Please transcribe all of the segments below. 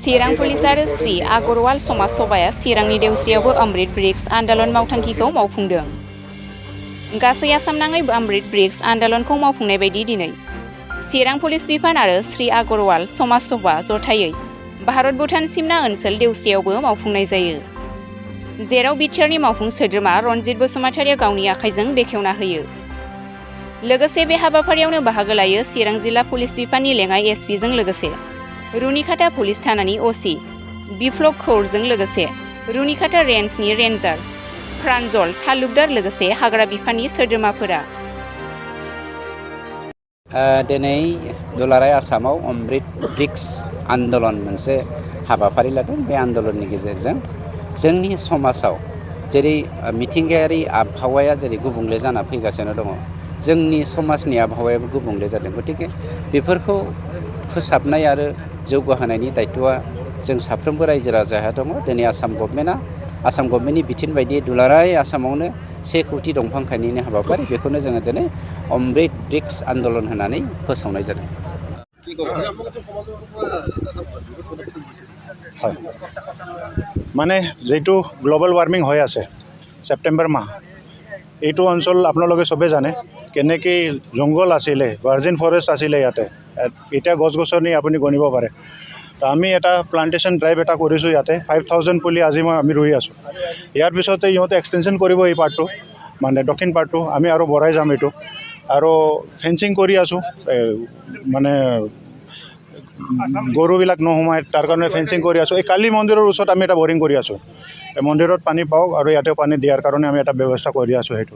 चिरां police आरो श्री आगरवाल समाज सभाया चिरांनि देवस्रियावबो अमृत ब्रिक्स आन्दोलन मावथांखिखौ मावफुंदों। गासै आसाम नाङै अमृत ब्रिक्स आन्दोलनखौ मावफुंनाय बायदि दिनै चिरां पुलिस बिफान आरो श्री आगरवाल समाज सभा जथायै भारत भुटान सिमना ओनसोल देवस्रियावबो मावफुंनाय जायो। जेराव बिटिआरनि मावफुं सोद्रोमा रनजित बसुमतारिया गावनि आखाइजों बेखेवना होयो। लोगोसे बे हाबाफारियावनो बाहागो लायो चिरां जिल्ला पुलिस बिफाननि लेङाइ एसपिजों लोगोसे रुनिखाता पुलिस थानानि असि बिप्लब खौरजों लोगोसे रुनिखाता रेन्जनि रेन्जार प्रान्जल तालुकदार लोगोसे हाग्रा बिफाननि सोद्रोमाफोरा। दिनै दुलाराय आसामाव अमृत ब्रिक्स आन्दोलन मोनसे हाबाफारि लादों। बे आन्दोलननि गेजेरजों जोंनि समाजाव जेरै मिथिंगायारि आबहावाया जेरै गुबुंले जाना फैगासिनो दङ, जोंनि समाजनि आबहावायाबो गुबुंले जादों। गतिके बेफोरखौ फोसाबनाय आरो जौगाहोनायनि दायित्वआ जों साफ्रोमबो रायजो राजाहा दङ। दिनै आसाम गभर्नमेन्टनि बिथोन बायदि दुलाराय आसामावनो 1 कौटि दंफां गायनायनि हाबाफारि, बेखौनो जोङो दिनै अमृत ब्रिक्स आन्दोलन होनानै फोसावनाय जादों। হয়, মানে যেটো গ্লোবাল ওয়ার্মিং হৈ আছে সেপ্টেম্বৰ মাহ, এইটো অঞ্চল আপোনালোকে সবে জানে কেনেকৈ জংঘল আছিলে, ভাৰ্জিন ফৰেষ্ট আছিলে ইয়াতে। এতিয়া গছ গছনি আপুনি গণিব পাৰে। তো আমি এটা প্লান্টেশ্যন ড্ৰাইভ এটা কৰিছোঁ ইয়াতে 5000 পুলি আজি আমি ৰুই আছোঁ। ইয়াৰ পিছতে ইহঁতে এক্সটেনশ্যন কৰিব এই পাৰ্টটো, মানে দক্ষিণ পাৰ্টটো আমি আৰু বঢ়াই যাম এইটো। আৰু ফেন্সিং কৰি আছোঁ, মানে গৰুবিলাক নোসোমায় তাৰ কাৰণে ফেন্সিং কৰি আছোঁ। এই কালী মন্দিৰৰ ওচৰত আমি এটা বৰিং কৰি আছোঁ, এই মন্দিৰত পানী পাওক আৰু ইয়াতে পানী দিয়াৰ কাৰণে আমি এটা ব্যৱস্থা কৰি আছোঁ। সেইটো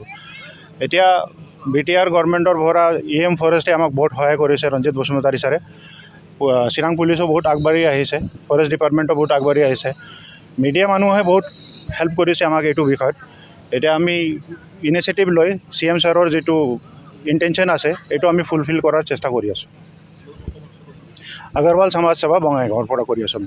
এতিয়া বিটিআৰ গভৰ্ণমেণ্টৰ পৰা EM ফৰেষ্টে আমাক বহুত সহায় কৰিছে, ৰঞ্জিত বসুমতাৰী ছাৰে। চিৰাং পুলিচো বহুত আগবাঢ়ি আহিছে, ফৰেষ্ট ডিপাৰ্টমেণ্টো বহুত আগবাঢ়ি আহিছে, মিডিয়া মানুহে বহুত হেল্প কৰিছে আমাক এইটো বিষয়ত। এতিয়া আমি ইনিচিয়েটিভ লৈ CM ছাৰৰ যিটো ইণ্টেনশ্যন আছে এইটো আমি ফুলফিল কৰাৰ চেষ্টা কৰি আছোঁ। আগৰৱাল সমাজ সেৱা বঙাইগাঁৱৰ পৰা কৰি আছোঁ।